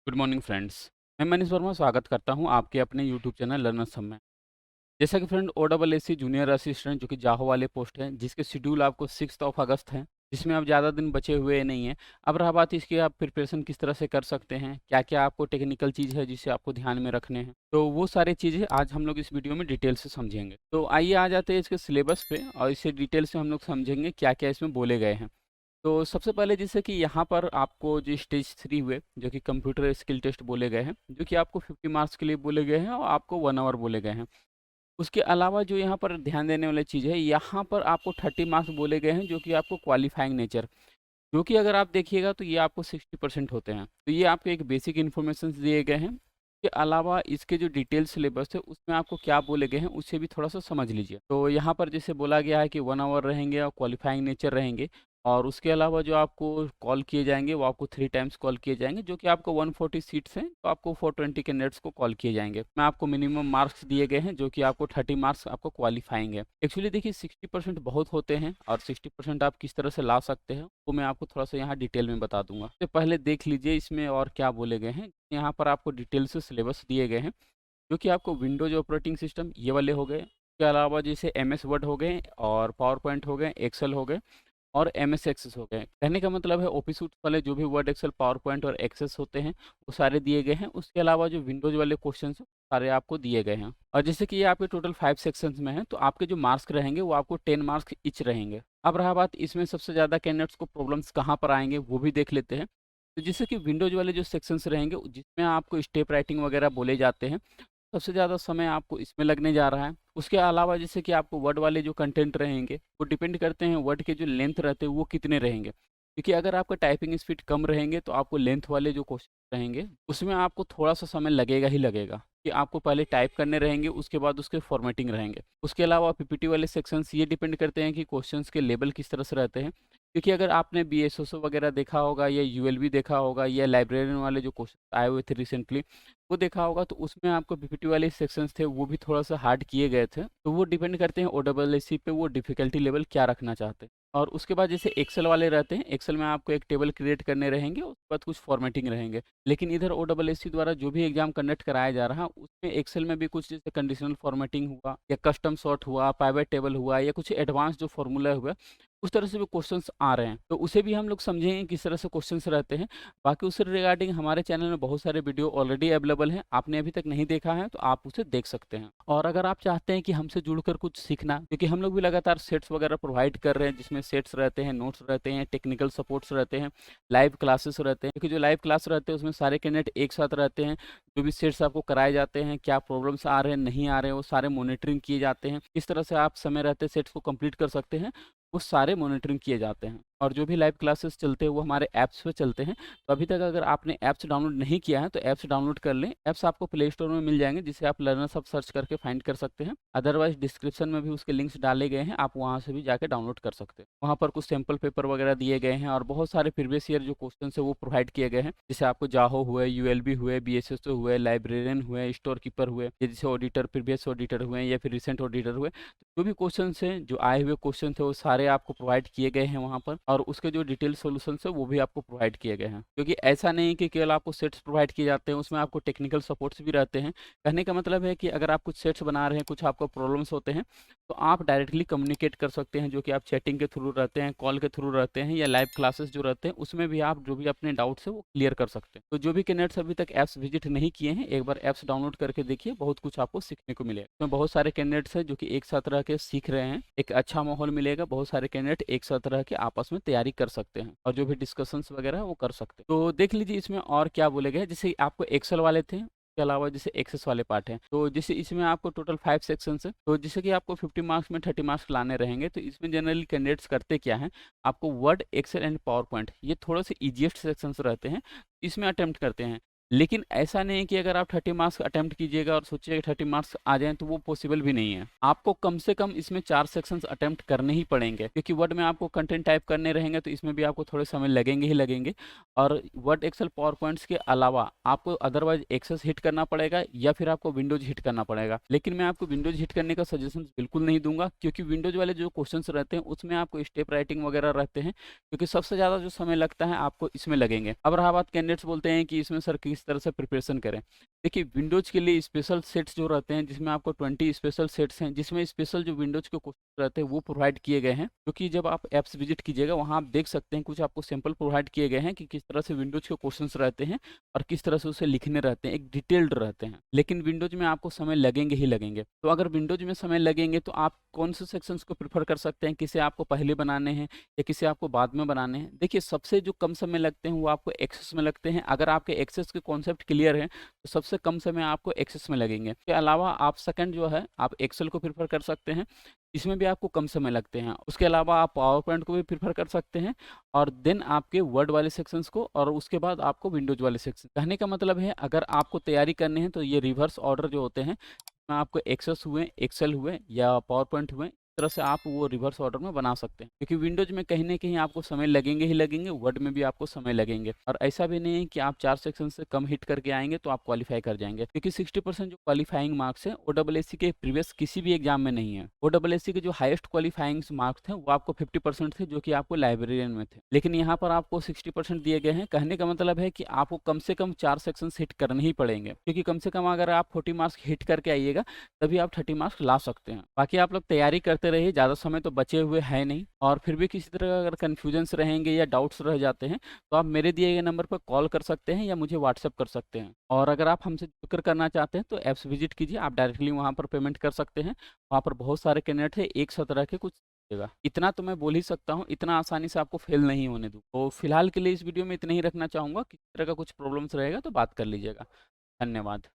Good morning friends. मैं मनीष वर्मा स्वागत करता हूं आपके अपने यूट्यूब चैनल लर्नर्स हब में। जैसा कि फ्रेंड OSSC जूनियर असिस्टेंट जो कि जाहो वाले पोस्ट है जिसके शेड्यूल आपको 6 अगस्त है, जिसमें अब ज़्यादा दिन बचे हुए नहीं हैं। अब रहा बात इसकी, आप प्रिपरेशन किस तरह से कर सकते हैं, क्या क्या आपको टेक्निकल चीज़ है जिसे आपको ध्यान में रखने हैं, तो वो सारी चीज़ें आज हम लोग इस वीडियो में डिटेल से समझेंगे। तो आइए आ जाते हैं इसके सिलेबस पे और इसे डिटेल से हम लोग समझेंगे क्या क्या इसमें बोले गए हैं। तो सबसे पहले जैसे कि यहाँ पर आपको जो स्टेज 3 हुए, जो कि कंप्यूटर स्किल टेस्ट बोले गए हैं, जो कि आपको 50 मार्क्स के लिए बोले गए हैं और आपको 1 आवर बोले गए हैं। उसके अलावा जो यहाँ पर ध्यान देने वाली चीज़ है, यहाँ पर आपको 30 मार्क्स बोले गए हैं, जो कि आपको क्वालिफाइंग नेचर, जो कि अगर आप देखिएगा तो ये आपको 60% होते हैं। तो ये आपको एक बेसिक इन्फॉर्मेशन दिए गए हैं। के अलावा इसके जो डिटेल सिलेबस है उसमें आपको क्या बोले गए हैं उसे भी थोड़ा सा समझ लीजिए। तो यहाँ पर जैसे बोला गया है कि 1 आवर रहेंगे और क्वालिफाइंग नेचर रहेंगे, और उसके अलावा जो आपको कॉल किए जाएंगे वो आपको 3 टाइम्स कॉल किए जाएंगे, जो कि आपको 140 सीट्स हैं तो आपको 420 कैंडिडेट्स को कॉल किए जाएंगे। मैं आपको मिनिमम मार्क्स दिए गए हैं, जो कि आपको 30 मार्क्स आपको क्वालिफाइंग है। एक्चुअली देखिए 60% बहुत होते हैं और 60% आप किस तरह से ला सकते हैं वो मैं आपको थोड़ा सा यहाँ डिटेल में बता दूंगा। तो पहले देख लीजिए इसमें और क्या बोले गए हैं। यहाँ पर आपको डिटेल से सिलेबस दिए गए हैं, जो कि आपको विंडोज ऑपरेटिंग सिस्टम ये वाले हो गए। इसके अलावा जैसे MS वर्ड हो गए और पावर पॉइंट हो गए, एक्सेल हो गए और MS एक्सेस हो गए। कहने का मतलब है ऑफिस सूट वाले जो भी वर्ड, एक्सेल, पावर पॉइंट और एक्सेस होते हैं वो सारे दिए गए हैं। उसके अलावा जो विंडोज वाले क्वेश्चन सारे आपको दिए गए हैं। और जैसे कि ये आपके टोटल 5 सेक्शंस में है, तो आपके जो मार्क्स रहेंगे वो आपको 10 मार्क्स ईच रहेंगे। अब रहा बात इसमें सबसे ज़्यादा कैंडिडेट्स को प्रॉब्लम्स कहाँ पर आएंगे वो भी देख लेते हैं। तो जैसे कि विंडोज वाले जो सेक्शंस रहेंगे जिसमें आपको स्टेप राइटिंग वगैरह बोले जाते हैं, सबसे ज़्यादा समय आपको इसमें लगने जा रहा है। उसके अलावा जैसे कि आपको वर्ड वाले जो कंटेंट रहेंगे वो डिपेंड करते हैं वर्ड के जो लेंथ रहते हैं वो कितने रहेंगे, क्योंकि अगर आपका टाइपिंग स्पीड कम रहेंगे तो आपको लेंथ वाले जो क्वेश्चन रहेंगे उसमें आपको थोड़ा सा समय लगेगा ही लगेगा, कि आपको पहले टाइप करने रहेंगे उसके बाद उसके फॉर्मेटिंग रहेंगे। उसके अलावा PPT वाले सेक्शंस ये डिपेंड करते हैं कि क्वेश्चंस के लेवल किस तरह से रहते हैं, क्योंकि अगर आपने BSSO वगैरह देखा होगा या ULB देखा होगा या लाइब्रेरियन वाले जो क्वेश्चन आए हुए थे रिसेंटली वो देखा होगा, तो उसमें आपको PPT वाले सेक्शंस थे वो भी थोड़ा सा हार्ड किए गए थे। तो वो डिपेंड करते हैं OSSC पे वो डिफ़िकल्टी लेवल क्या रखना चाहते हैं। और उसके बाद जैसे एक्सेल वाले रहते हैं, एक्सेल में आपको एक टेबल क्रिएट करने रहेंगे, उसके बाद कुछ फॉर्मेटिंग रहेंगे। लेकिन इधर OSSC द्वारा जो भी एग्जाम कंडक्ट कराया जा रहा है उसमें एक्सेल में भी कुछ जैसे कंडीशनल फॉर्मेटिंग हुआ या कस्टम सॉर्ट हुआ, पाइवट टेबल हुआ या कुछ एडवांस जो फॉर्मूला हुआ, उस तरह से भी क्वेश्चंस आ रहे हैं। तो उसे भी हम लोग समझेंगे किस तरह से क्वेश्चंस रहते हैं। बाकी उससे रिगार्डिंग हमारे चैनल में बहुत सारे वीडियो ऑलरेडी अवेलेबल हैं, आपने अभी तक नहीं देखा है तो आप उसे देख सकते हैं। और अगर आप चाहते हैं कि हमसे जुड़कर कुछ सीखना, क्योंकि हम लोग भी लगातार सेट्स वगैरह प्रोवाइड कर रहे हैं, जिसमें सेट्स रहते हैं, नोट्स रहते हैं, टेक्निकल सपोर्ट्स रहते हैं, लाइव क्लासेस रहते हैं। क्योंकि जो लाइव क्लास रहते हैं उसमें सारे कैंडिडेट एक साथ रहते हैं, जो भी सेट्स आपको कराए जाते हैं, क्या प्रॉब्लम्स आ रहे हैं नहीं आ रहे हैं वो सारे मॉनिटरिंग किए जाते हैं। किस तरह से आप समय रहते सेट्स को कंप्लीट कर सकते हैं वो सारे मॉनिटरिंग किए जाते हैं। और जो भी लाइव क्लासेस चलते हैं वो हमारे ऐप्स पे चलते हैं। तो अभी तक अगर आपने ऐप्स डाउनलोड नहीं किया है तो ऐप्स डाउनलोड कर लें। ऐप्स आपको प्ले स्टोर में मिल जाएंगे, जिसे आप लर्नर्स हब सर्च करके फाइंड कर सकते हैं। अदरवाइज डिस्क्रिप्शन में भी उसके लिंक्स डाले गए हैं, आप वहाँ से भी जाके डाउनलोड कर सकते हैं। वहाँ पर कुछ सैम्पल पेपर वगैरह दिए गए हैं और बहुत सारे प्रीवियस ईयर जो क्वेश्चन है वो प्रोवाइड किए गए हैं। जैसे आपको जाहो हुए, ULB हुए, BSSO हुए, लाइब्रेरियन हुए, स्टोर कीपर हुए, या जैसे ऑडिटर, प्रीवियस ऑडिटर हुए या फिर रिसेंट ऑडिटर हुए, जो भी क्वेश्चन हैं, जो आए हुए क्वेश्चन थे वो सारे आपको प्रोवाइड किए गए हैं वहाँ पर। और उसके जो डिटेल सॉल्यूशंस है वो भी आपको प्रोवाइड किए गए हैं। क्योंकि ऐसा नहीं कि केवल आपको सेट्स प्रोवाइड किए जाते हैं, उसमें आपको टेक्निकल सपोर्ट्स भी रहते हैं। कहने का मतलब है कि अगर आप कुछ सेट्स बना रहे हैं, कुछ आपको प्रॉब्लम्स होते हैं, तो आप डायरेक्टली कम्युनिकेट कर सकते हैं, जो कि आप चैटिंग के थ्रू रहते हैं, कॉल के थ्रू रहते हैं, या लाइव क्लासेस जो रहते हैं उसमें भी आप जो भी अपने डाउट्स है वो क्लियर कर सकते हैं। तो जो भी कैंडिडेट्स अभी तक ऐप्स विजिट नहीं किए हैं, एक बार ऐप्स डाउनलोड करके देखिए, बहुत कुछ आपको सीखने को मिलेगा। इसमें बहुत सारे कैंडिडेट्स हैं जो कि एक साथ रह के सीख रहे हैं, एक अच्छा माहौल मिलेगा, बहुत सारे कैंडिडेट एक साथ रह के आपस में तैयारी कर सकते हैं और जो भी डिस्कशंस वगैरह वो कर सकते हैं। तो देख लीजिए इसमें और क्या बोले गए हैं। जैसे आपको एक्सेल वाले थे, के अलावा जैसे एक्सेस वाले पार्ट हैं, तो जैसे इसमें आपको टोटल 5 सेक्शंस है। तो जैसे कि आपको 50 मार्क्स में 30 मार्क्स लाने रहेंगे, तो इसमें जनरली कैंडिडेट्स करते क्या हैं, आपको word, Excel and PowerPoint ये थोड़े से ईजिएस्ट सेक्शंस रहते हैं, इसमें अटेम्प्ट करते हैं। लेकिन ऐसा नहीं है कि अगर आप 30 मार्क्स अटेम्प्ट कीजिएगा और सोचिएगा 30 मार्क्स आ जाएँ तो वो पॉसिबल भी नहीं है। आपको कम से कम इसमें 4 सेक्शंस अटेम्प्ट करने ही पड़ेंगे, क्योंकि वर्ड में आपको कंटेंट टाइप करने रहेंगे तो इसमें भी आपको थोड़े समय लगेंगे ही लगेंगे। और वर्ड, एक्सेल, पावर पॉइंट्स के अलावा आपको अदरवाइज एक्सेस हिट करना पड़ेगा या फिर आपको विंडोज हिट करना पड़ेगा। लेकिन मैं आपको विंडोज हिट करने का सजेशन बिल्कुल नहीं दूंगा, क्योंकि विंडोज वाले जो क्वेश्चंस रहते हैं उसमें आपको स्टेप राइटिंग वगैरह रहते हैं, क्योंकि सबसे ज़्यादा जो समय लगता है आपको इसमें लगेंगे। अब रहा बात, कैंडिडेट्स बोलते हैं कि इसमें सर किस किस तरह से प्रिपरेशन करें। देखिए विंडोज़ के लिए स्पेशल सेट्स जो रहते हैं, जिसमें आपको 20 स्पेशल सेट्स हैं, जिसमें स्पेशल जो विंडोज़ के क्वेश्चन रहते हैं वो प्रोवाइड किए गए हैं। क्योंकि जब आप ऐप्स विजिट कीजिएगा वहाँ आप देख सकते हैं कुछ आपको सैंपल प्रोवाइड किए गए हैं कि किस तरह से विंडोज़ के क्वेश्चंस रहते हैं और किस तरह से उसे लिखने रहते हैं, एक डिटेल्ड रहते हैं। लेकिन विंडोज़ में आपको समय लगेंगे ही लगेंगे। तो अगर विंडोज़ में समय लगेंगे तो आप कौन से सेक्शंस को प्रेफ़र कर सकते हैं, किसे आपको पहले बनाने हैं या किसे आपको बाद में बनाने हैं। देखिए सबसे जो कम समय लगते हैं वो आपको एक्सेस में लगते हैं। अगर आपके एक्सेस के कॉन्सेप्ट क्लियर हैं तो सबसे कम समय आपको एक्सेस में लगेंगे। इसके अलावा आप सेकंड जो है आप एक्सेल को प्रेफ़र कर सकते हैं, इसमें भी आपको कम समय लगते हैं। उसके अलावा आप पावर पॉइंट को भी प्रेफ़र कर सकते हैं और देन आपके वर्ड वाले सेक्शंस को, और उसके बाद आपको विंडोज़ वाले सेक्शन। कहने का मतलब है अगर आपको तैयारी करनी है तो ये रिवर्स ऑर्डर जो होते हैं, में आपको एक्सेस हुए, एक्सेल हुए या पावर पॉइंट हुए, इस तरह से आप वो रिवर्स ऑर्डर में बना सकते हैं। क्योंकि विंडोज़ में कहीं न कहीं आपको समय लगेंगे ही लगेंगे, वर्ड में भी आपको समय लगेंगे। और ऐसा भी नहीं है कि आप 4 सेक्शन से कम हिट करके आएँगे तो आप क्वालीफाई कर जाएँगे। क्योंकि 60% जो क्वालीफाइंग मार्क्स हैं ओडब्ल्यूएससी के प्रीवियस किसी भी एग्ज़ाम में नहीं है। ओडब्ल्यूएससी के जो हाईएस्ट क्वालीफाइंग मार्क्स थे वो आपको 50% थे, जो कि आपको लाइब्रेरियन में थे। लेकिन यहाँ पर आपको 60% दिए गए हैं। कहने का मतलब है कि आपको कम से कम 4 सेक्शंस हिट करने ही पड़ेंगे। क्योंकि कम से कम अगर आप 40 मार्क्स हिट करके आइएगा तभी आप 30 मार्क्स ला सकते हैं। बाकी आप लोग तैयारी करते रहिए, ज़्यादा समय तो बचे हुए है नहीं। और फिर भी किसी तरह का अगर कन्फ्यूजन्स रहेंगे या डाउट्स रह जाते हैं तो आप मेरे दिए गए नंबर पर कॉल कर सकते हैं या मुझे व्हाट्सएप कर सकते हैं। और अगर आप हमसे जिक्र करना चाहते हैं तो ऐप्स विजिट कीजिए, आप डायरेक्टली वहाँ पर पेमेंट कर सकते हैं। वहाँ पर बहुत सारे कैंडिडेट हैं, 100 तरह के कुछ देगा। इतना तो मैं बोल ही सकता हूँ, इतना आसानी से आपको फेल नहीं होने दूँ। तो फिलहाल के लिए इस वीडियो में इतना ही रखना चाहूँगा, किसी तरह का कुछ प्रॉब्लम्स रहेगा तो बात कर लीजिएगा। धन्यवाद।